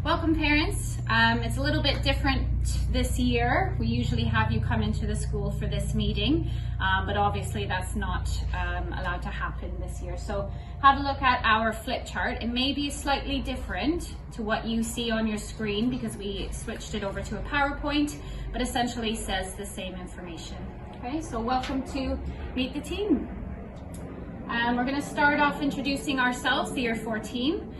Welcome parents. It's a little bit different this year. We usually have you come into the school for this meeting, but obviously that's not allowed to happen this year. So have a look at our flip chart. It may be slightly different to what you see on your screen because we switched it over to a PowerPoint, but essentially says the same information. Okay, so welcome to Meet the Team. We're going to start off introducing ourselves, the Year 4 team.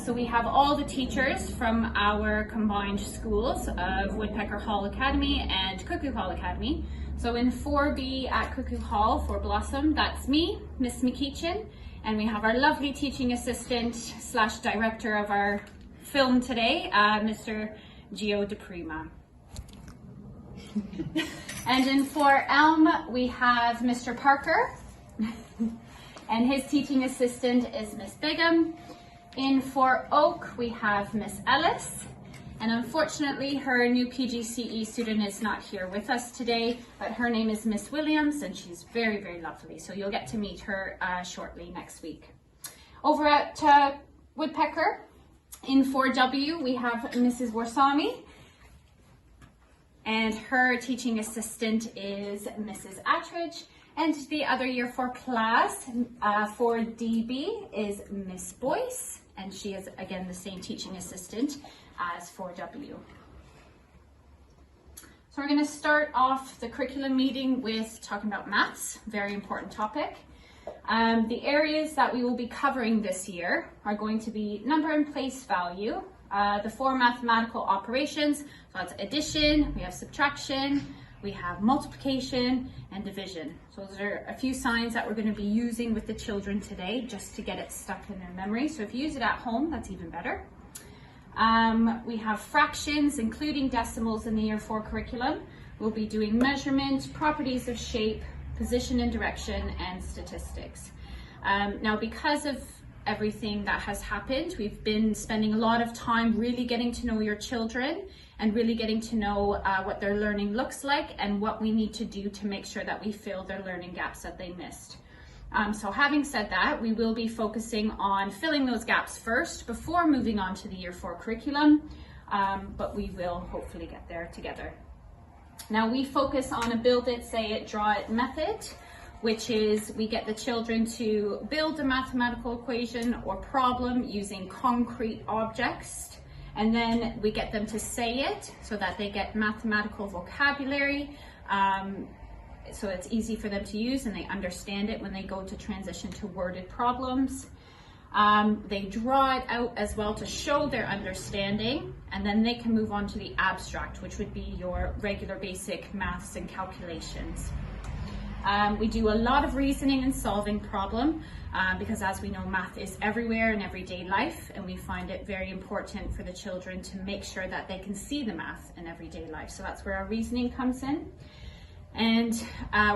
So we have all the teachers from our combined schools of Woodpecker Hall Academy and Cuckoo Hall Academy. So in 4B at Cuckoo Hall for Blossom, that's me, Miss McKeechin, and we have our lovely teaching assistant slash director of our film today, Mr. Gio DePrima. And in 4 Elm, we have Mr. Parker, and his teaching assistant is Miss Bigham. In 4 Oak, we have Miss Ellis, and unfortunately her new PGCE student is not here with us today, but her name is Miss Williams and she's very, very lovely. So you'll get to meet her shortly next week. Over at Woodpecker, in 4W, we have Mrs. Warsami, and her teaching assistant is Mrs. Attridge. And the other Year 4 class, for DB, is Miss Boyce, and she is again the same teaching assistant as 4W. So we're going to start off the curriculum meeting with talking about maths, very important topic. The areas that we will be covering this year are going to be number and place value, the 4 mathematical operations, so that's addition, we have subtraction, we have multiplication and division. So those are a few signs that we're going to be using with the children today just to get it stuck in their memory. So if you use it at home, that's even better. We have fractions, including decimals in the Year 4 curriculum. We'll be doing measurement, properties of shape, position and direction, and statistics. Now, because of everything that has happened, we've been spending a lot of time really getting to know your children and really getting to know what their learning looks like and what we need to do to make sure that we fill their learning gaps that they missed. So having said that, we will be focusing on filling those gaps first before moving on to the Year 4 curriculum, but we will hopefully get there together. Now we focus on a build it, say it, draw it method, which is we get the children to build a mathematical equation or problem using concrete objects. And then we get them to say it so that they get mathematical vocabulary, so it's easy for them to use and they understand it when they go to transition to worded problems. They draw it out as well to show their understanding, and then they can move on to the abstract, which would be your regular basic maths and calculations. We do a lot of reasoning and solving problem because, as we know, math is everywhere in everyday life, and we find it very important for the children to make sure that they can see the math in everyday life. So that's where our reasoning comes in. And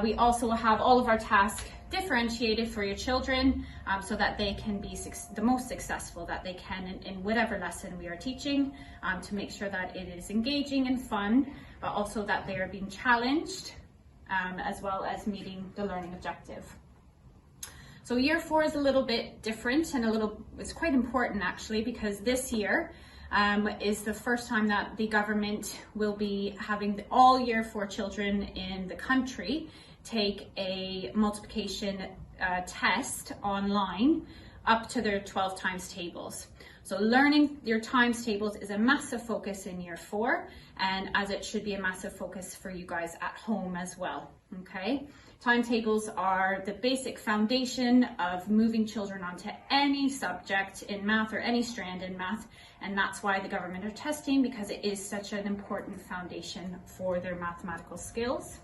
we also have all of our tasks differentiated for your children so that they can be the most successful that they can in whatever lesson we are teaching, to make sure that it is engaging and fun, but also that they are being challenged, as well as meeting the learning objective. So Year 4 is a little bit different and it's quite important actually, because this year is the first time that the government will be having all Year 4 children in the country take a multiplication test online up to their 12 times tables. So learning your times tables is a massive focus in Year 4, and as it should be a massive focus for you guys at home as well, okay? Timetables are the basic foundation of moving children onto any subject in math or any strand in math, and that's why the government are testing, because it is such an important foundation for their mathematical skills.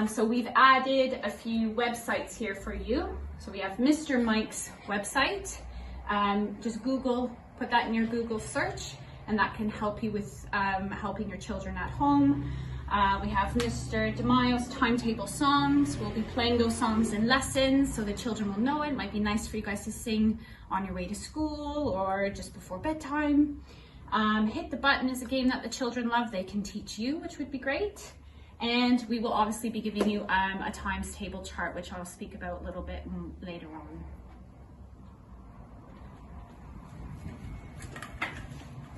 So we've added a few websites here for you. So we have Mr. Mike's website. Just put that in your Google search, and that can help you with helping your children at home. We have Mr. DeMaio's timetable songs. We'll be playing those songs in lessons so the children will know it. It might be nice for you guys to sing on your way to school or just before bedtime. Hit the Button is a game that the children love. They can teach you, which would be great. And we will obviously be giving you a times table chart, which I'll speak about a little bit later on.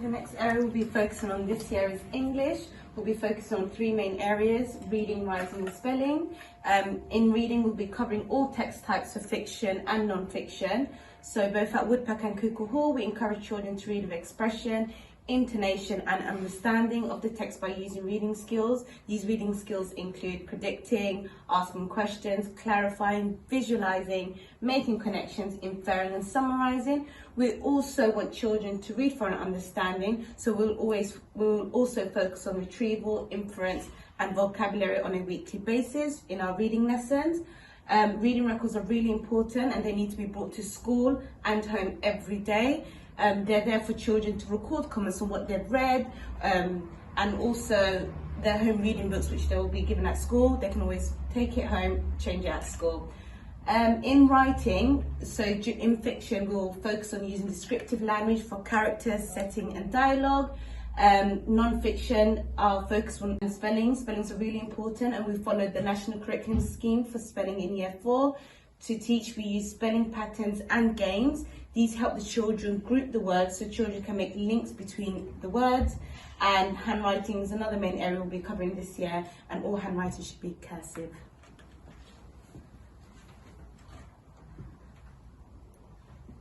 The next area we'll be focusing on this year is English. We'll be focusing on three main areas: reading, writing and spelling. In reading we'll be covering all text types for fiction and non-fiction. So both at Woodpecker and Cuckoo Hall we encourage children to read with expression, intonation and understanding of the text by using reading skills. These reading skills include predicting, asking questions, clarifying, visualizing, making connections, inferring and summarizing. We also want children to read for an understanding, so we'll also focus on retrieval, inference and vocabulary on a weekly basis in our reading lessons. Reading records are really important and they need to be brought to school and home every day. They're there for children to record comments on what they've read, and also their home reading books which they will be given at school. They can always take it home, change it at school. In writing, so in fiction we'll focus on using descriptive language for characters, setting and dialogue. Non-fiction, our focus on spelling. Spellings are really important and we followed the National Curriculum Scheme for spelling in Year 4. To teach, we use spelling patterns and games. These help the children group the words so children can make links between the words. And handwriting is another main area we'll be covering this year, and all handwriting should be cursive.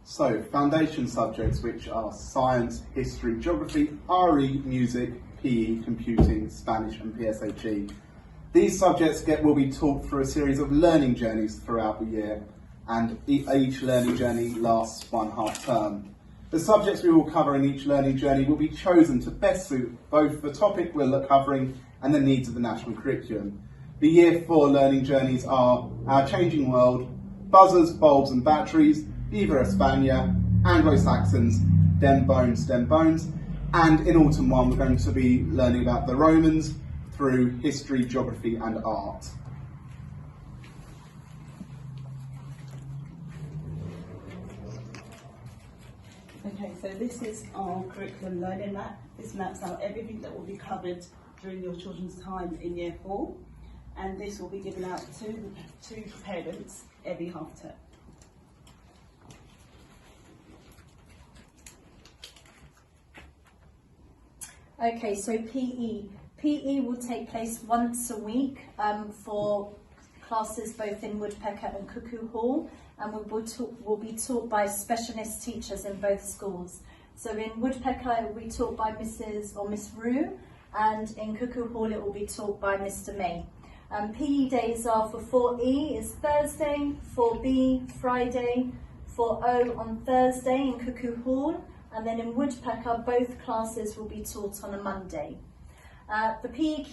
So, foundation subjects which are science, history, geography, RE, music, PE, computing, Spanish and PSHE. These subjects will be taught through a series of learning journeys throughout the year, and each learning journey lasts 1/2 term. The subjects we will cover in each learning journey will be chosen to best suit both the topic we're covering and the needs of the national curriculum. The Year 4 learning journeys are Our Changing World, Buzzers, Bulbs and Batteries, Viva España, Anglo-Saxons, Dem Bones, and in Autumn 1 we're going to be learning about the Romans through history, geography and art. Okay, so this is our curriculum learning map. This maps out everything that will be covered during your children's time in Year 4, and this will be given out to parents every half term. Okay, so PE. PE will take place once a week for classes both in Woodpecker and Cuckoo Hall, and will be taught by specialist teachers in both schools. So in Woodpecker it will be taught by Mrs. or Miss Rue, and in Cuckoo Hall it will be taught by Mr. May. PE days are for 4E is Thursday, 4B Friday, 4O on Thursday in Cuckoo Hall, and then in Woodpecker both classes will be taught on a Monday. The PE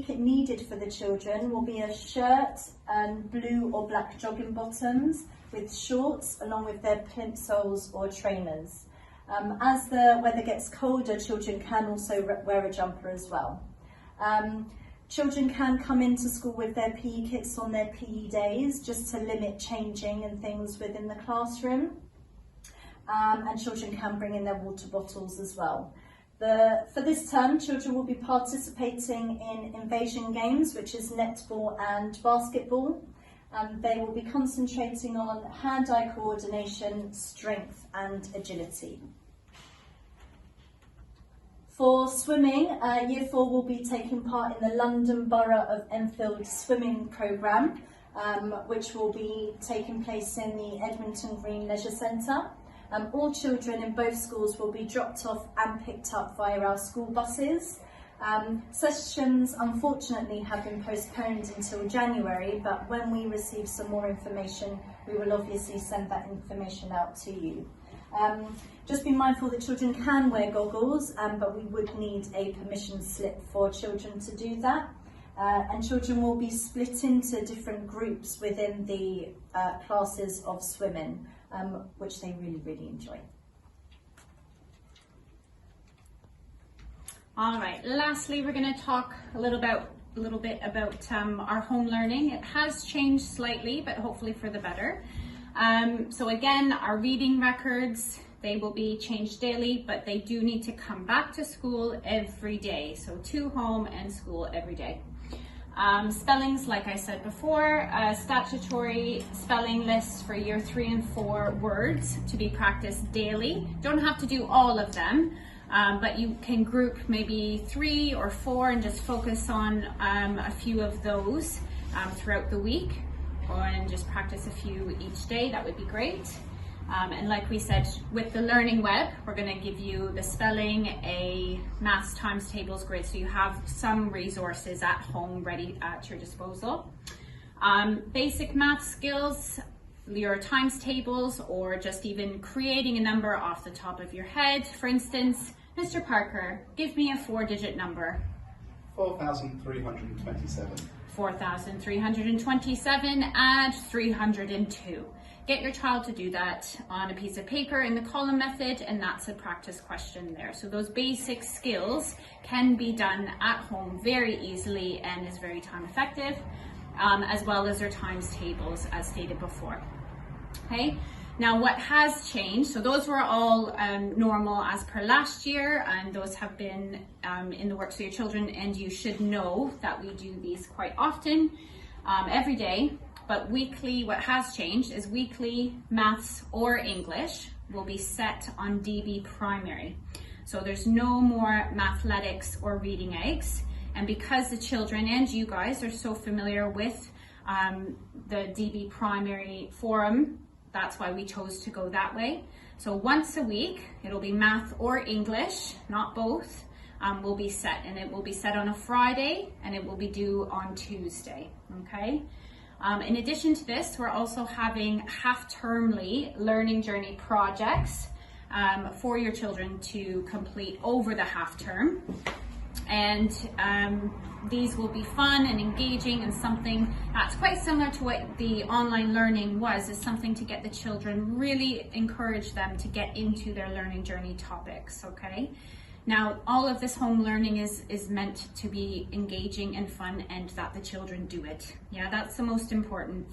kit needed for the children will be a shirt and blue or black jogging bottoms with shorts along with their plimsolls or trainers. As the weather gets colder, children can also wear a jumper as well. Children can come into school with their PE kits on their PE days just to limit changing and things within the classroom. And children can bring in their water bottles as well. For this term, children will be participating in invasion games, which is netball and basketball. They will be concentrating on hand-eye coordination, strength and agility. For swimming, Year 4 will be taking part in the London Borough of Enfield swimming programme, which will be taking place in the Edmonton Green Leisure Centre. All children in both schools will be dropped off and picked up via our school buses. Sessions unfortunately have been postponed until January, but when we receive some more information, we will obviously send that information out to you. Just be mindful that children can wear goggles, but we would need a permission slip for children to do that. And children will be split into different groups within the classes of swimming, which they really enjoy. All right, lastly, we're going to talk a little bit about our home learning. It has changed slightly, but hopefully for the better. So again, our reading records, they will be changed daily, but they do need to come back to school every day. So to home and school every day. Spellings, like I said before, statutory spelling lists for year 3 and 4 words to be practiced daily. Don't have to do all of them, but you can group maybe 3 or 4 and just focus on a few of those throughout the week, and just practice a few each day. That would be great. And like we said, with the Learning Web, we're going to give you the spelling, a maths times tables grid, so you have some resources at home ready at your disposal. Basic math skills, your times tables, or just even creating a number off the top of your head. For instance, Mr. Parker, give me a 4-digit number. 4,327. 4,327, add 302. Get your child to do that on a piece of paper in the column method, and that's a practice question there. So those basic skills can be done at home very easily and is very time effective, as well as their times tables as stated before. Okay, now what has changed, so those were all normal as per last year, and those have been in the works of your children, and you should know that we do these quite often, every day. But weekly, what has changed is weekly maths or English will be set on DB primary. So there's no more mathletics or reading eggs. And because the children and you guys are so familiar with the DB primary forum, that's why we chose to go that way. So once a week, it'll be math or English, not both, will be set. And it will be set on a Friday, and it will be due on Tuesday, okay? In addition to this, we're also having half-termly learning journey projects for your children to complete over the half term. And these will be fun and engaging, and something that's quite similar to what the online learning was, is something to get the children, really encourage them to get into their learning journey topics, okay? Now, all of this home learning is meant to be engaging and fun, and that the children do it. Yeah, that's the most important